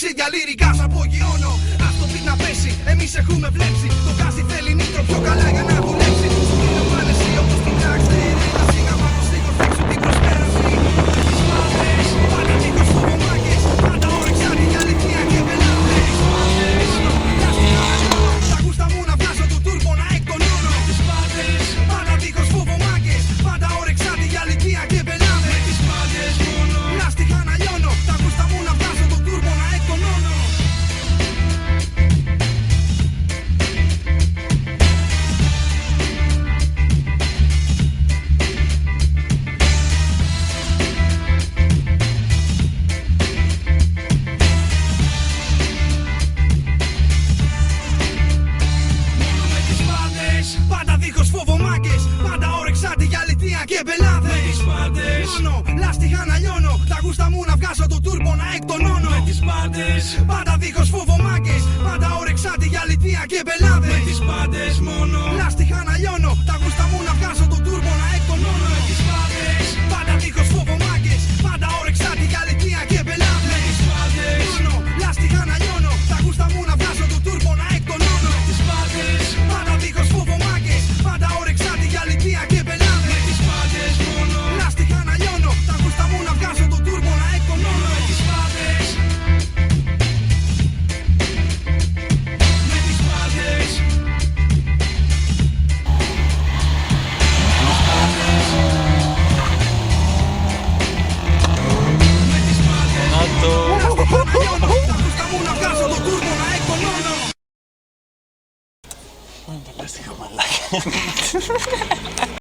ταξίδια λυρικά σ' απογειώνω. Ας το beat να πέσει, εμείς έχουμε βλέψει. Το κάστι θέλει νήτρο πιο καλά για να δουλέψει. Σου πίνω πάνεση όπως την Άξτερ. Τα σίγα πάνω στίχος παίξω την προσπέραση. Τις μάτες, πάντα δίχως φοβομάκες. Πάντα όρεξα την αλήθεια και πελάτες. Τα γούστα μου να βγάζω το τούρμπο να εκτονώνω. Τις μάτες, πάντα δίχως φοβομάκες. Πάντα όρεξα την αλήθεια και πελάτες. Τις μάτες μόνο, λάστιχα να λιώνω. Τα γούστα μου να βγάζω το τούρμπο να εκτονώνω. Πάντα δίχως φοβομάκες, πάντα όρεξα τη αλήθεια και μπελάδες. Με τις πάντες, μόνο λάστιχα να λιώνω. Τα γούστα μου να βγάζω το τούρμπο να εκτονώνω. Με τις πάντες, πάντα δίχως φοβομάκες, πάντα όρεξα τη αλήθεια και μπελάδες.